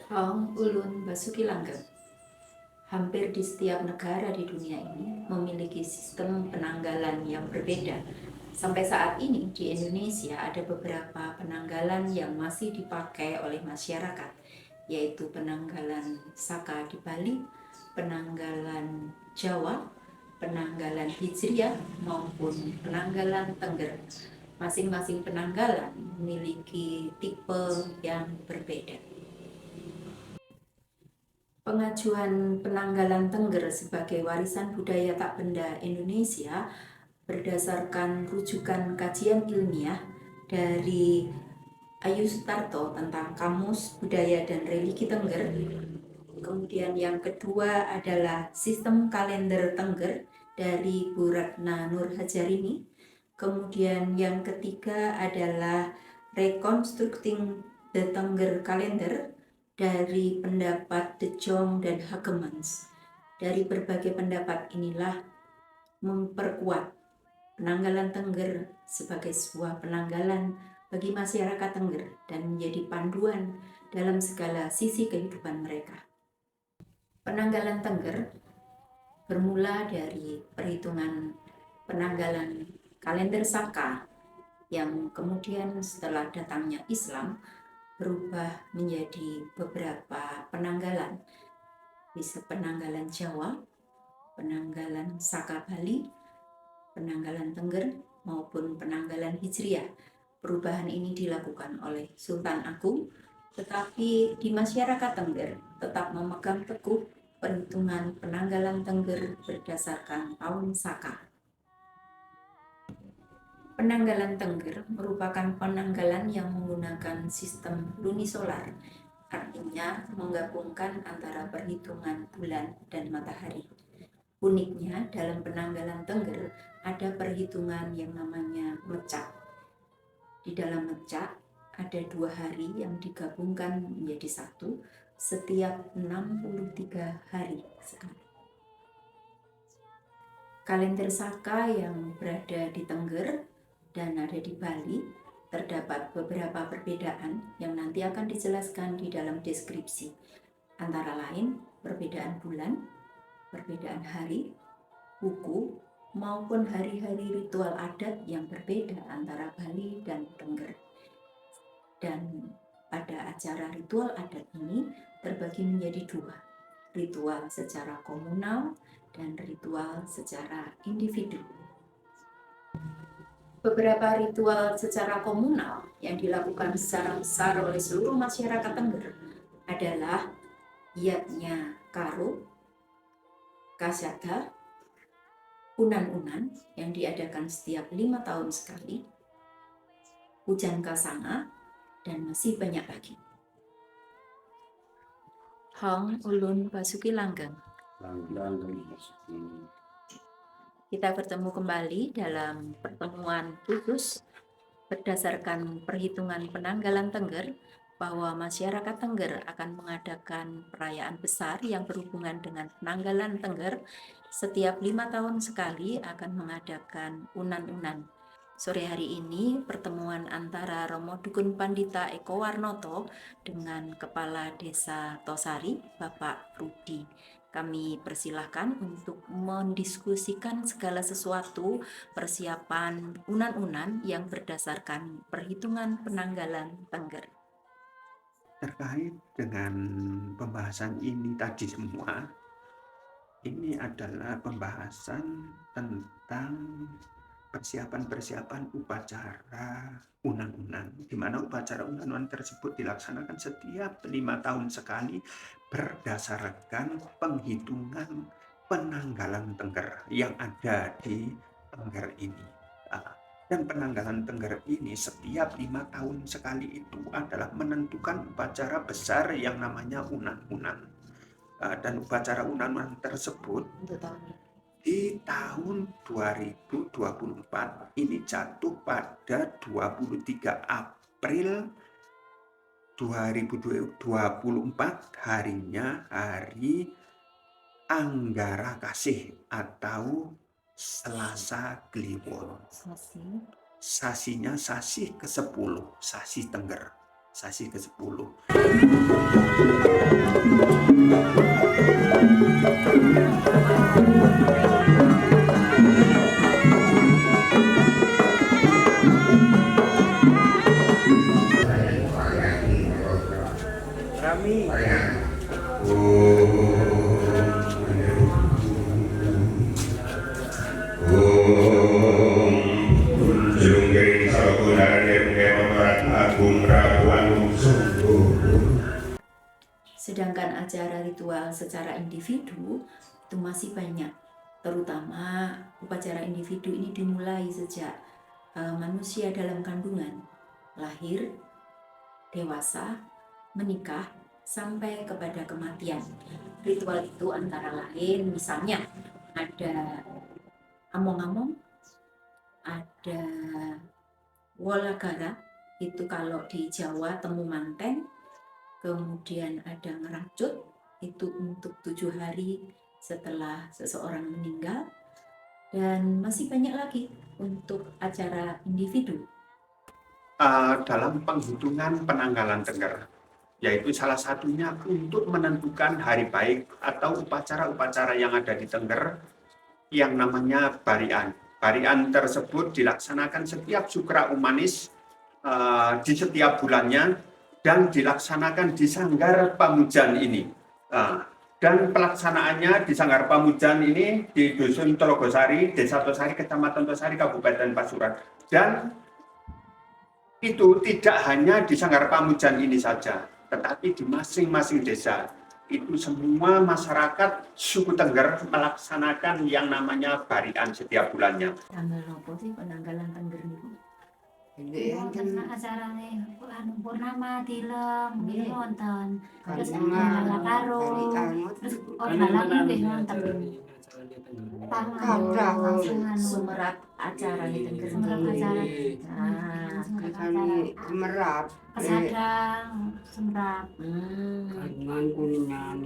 Hong Ulun Basuki Langgeng. Hampir di setiap negara di dunia ini memiliki sistem penanggalan yang berbeda. Sampai saat ini di Indonesia ada beberapa penanggalan yang masih dipakai oleh masyarakat, yaitu penanggalan Saka di Bali, penanggalan Jawa, penanggalan Hijriah maupun penanggalan Tengger. Masing-masing penanggalan memiliki tipe yang berbeda. Pengajuan penanggalan Tengger sebagai warisan budaya tak benda Indonesia berdasarkan rujukan kajian ilmiah dari Ayu Sutarto tentang Kamus Budaya dan Religi Tengger. Kemudian yang kedua adalah Sistem Kalender Tengger dari Bu Ratna Nur Hajarini. Kemudian yang ketiga adalah Reconstructing the Tengger Calendar dari pendapat De Jong dan Hagemans. Dari berbagai pendapat inilah memperkuat penanggalan Tengger sebagai sebuah penanggalan bagi masyarakat Tengger dan menjadi panduan dalam segala sisi kehidupan mereka. Penanggalan Tengger bermula dari perhitungan penanggalan kalender Saka yang kemudian setelah datangnya Islam berubah menjadi beberapa penanggalan, bisa penanggalan Jawa, penanggalan Saka Bali, penanggalan Tengger maupun penanggalan Hijriah. Perubahan ini dilakukan oleh Sultan Agung, tetapi di masyarakat Tengger tetap memegang teguh perhitungan penanggalan Tengger berdasarkan tahun Saka. Penanggalan Tengger merupakan penanggalan yang menggunakan sistem lunisolar, artinya menggabungkan antara perhitungan bulan dan matahari. Uniknya dalam penanggalan Tengger ada perhitungan yang namanya mecak. Di dalam mecak ada 2 hari yang digabungkan menjadi satu setiap 63 hari sekali. Kalender Saka yang berada di Tengger dan ada di Bali terdapat beberapa perbedaan yang nanti akan dijelaskan di dalam deskripsi, antara lain perbedaan bulan, perbedaan hari, buku, maupun hari-hari ritual adat yang berbeda antara Bali dan Tengger. Dan pada acara ritual adat ini terbagi menjadi 2, ritual secara komunal dan ritual secara individu. Beberapa ritual secara komunal yang dilakukan secara besar oleh seluruh masyarakat Tengger adalah Yatnya Karo, Kasyaga, Unan-unan yang diadakan setiap 5 tahun sekali, Pujan Kasanga, dan masih banyak lagi. Hong Ulun Basuki Langgeng. Kita bertemu kembali dalam pertemuan khusus berdasarkan perhitungan penanggalan Tengger bahwa masyarakat Tengger akan mengadakan perayaan besar yang berhubungan dengan penanggalan Tengger. Setiap 5 tahun sekali akan mengadakan unan-unan. Sore hari ini pertemuan antara Romo Dukun Pandita Eko Warnoto dengan Kepala Desa Tosari, Bapak Rudi. Kami persilahkan untuk mendiskusikan segala sesuatu persiapan unan-unan yang berdasarkan perhitungan penanggalan Tengger. Terkait dengan pembahasan ini tadi semua, ini adalah pembahasan tentang persiapan-persiapan upacara unan-unan, di mana upacara unan-unan tersebut dilaksanakan setiap 5 tahun sekali berdasarkan penghitungan penanggalan Tengger yang ada di Tengger ini. Dan penanggalan Tengger ini setiap 5 tahun sekali itu adalah menentukan upacara besar yang namanya unan-unan. Dan upacara unan-unan tersebut di tahun 2024 ini jatuh pada 23 April 2024, harinya hari Anggara Kasih atau Selasa Kliwon. Sasinya sasi ke-10, sasi Tengger, sasi ke-10. Rami. Jungging sagunane Dewa Agung Rawan Sungguh. Sedangkan acara ritual secara individu itu masih banyak, terutama upacara individu ini dimulai sejak manusia dalam kandungan, lahir, dewasa, menikah, sampai kepada kematian. Ritual itu antara lain misalnya ada among-among, ada wolagara, itu kalau di Jawa temu manteng, kemudian ada ngeracut, itu untuk 7 hari setelah seseorang meninggal, dan masih banyak lagi untuk acara individu. Dalam penghitungan penanggalan Tengger, yaitu salah satunya untuk menentukan hari baik atau upacara-upacara yang ada di Tengger yang namanya barian. Barian tersebut dilaksanakan setiap Sukra Umanis di setiap bulannya dan dilaksanakan di Sanggar Pamujan ini. Dan pelaksanaannya di Sanggar Pamujan ini di Dusun Telogosari, Desa Tosari, Kecamatan Tosari, Kabupaten Pasuruan. Dan itu tidak hanya di Sanggar Pamujan ini saja, tetapi di masing-masing desa. Itu semua masyarakat suku Tengger melaksanakan yang namanya barian setiap bulannya. Tanggal apa sih penanggalan Tengger niku? Wonten acarane purnama tilem nggih wonten. Terus Kalima, ada karo. Terus dalam nggih wonten. Sumerat acara di Tengger. Sumerat acara. Ah, Kali Semerap. Kesadang, semrap. Kagungan kuningan.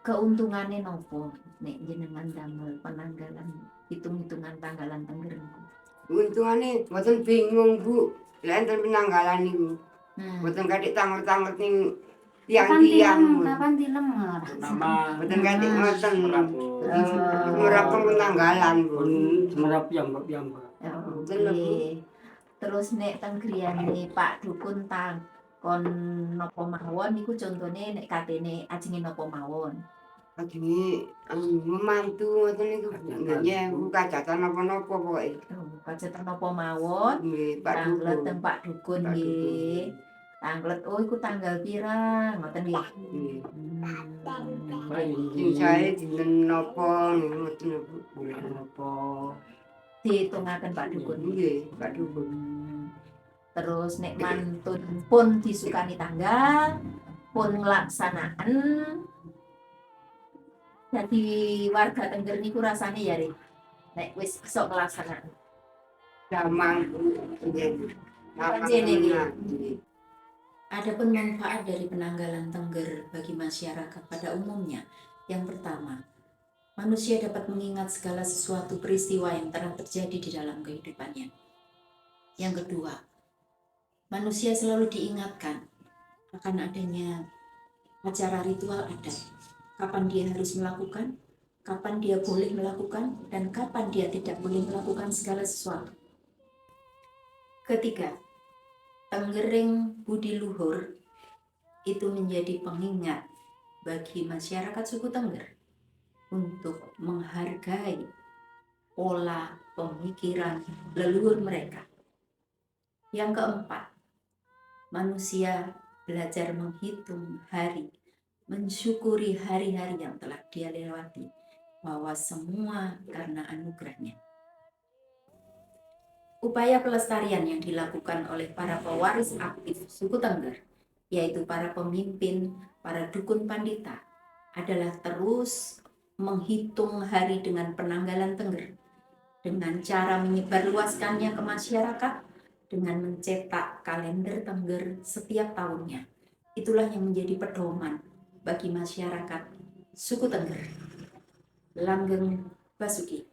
Keuntungannya nopo nek jenengan damel penanggalan hitung-hitungan tanggalan Tengger niku? Untungane mboten bingung, Bu. Lah enten penanggalan niku. Mboten kathik tanger-tanger ning tiang-tiang. Kapan tilem? Nama mboten kathik ngoten. Semerap penanggalan, Bu. Semerap piyambak. Oke. Terus nek teng griyane Pak Dukun kon napa mawon niku contone nek katene ajenge napa mawon. Ajenge membantu ngoten niku. Nggih, kajatan napa-napa pokoke. Kajatan napa mawon Nggih, Pak tanglet Dukun. teng Pak Dukun Pak nggih. Tanglet oh iku tanggal pira ngoten nggih. Nggih. Hmm. Sing sae dinten napa ngoten Bu. Bulan apa? Dihitungaken Pak Dukun. Nggih, Pak Dukun. Terus nek mantun pun disukani tanggal, pun nglaksanaan. Jadi warga Tengger niku rasane ya Rik. Nek wis iso nglaksanaan. Damang nggih. Panjene nggih. Adapun manfaat dari penanggalan Tengger bagi masyarakat pada umumnya, yang pertama, manusia dapat mengingat segala sesuatu peristiwa yang pernah terjadi di dalam kehidupannya. Yang kedua, manusia selalu diingatkan akan adanya acara ritual adat. Kapan dia harus melakukan, kapan dia boleh melakukan, dan kapan dia tidak boleh melakukan segala sesuatu. Ketiga, Tenggering Budi Luhur itu menjadi pengingat bagi masyarakat suku Tengger untuk menghargai pola pemikiran leluhur mereka. Yang keempat, manusia belajar menghitung hari, mensyukuri hari-hari yang telah dia lewati, bahwa semua karena anugerahnya. Upaya pelestarian yang dilakukan oleh para pewaris aktif suku Tengger, yaitu para pemimpin, para dukun pandita, adalah terus menghitung hari dengan penanggalan Tengger, dengan cara menyebarluaskannya ke masyarakat, dengan mencetak kalender Tengger setiap tahunnya. Itulah yang menjadi pedoman bagi masyarakat suku Tengger. Langgeng Basuki.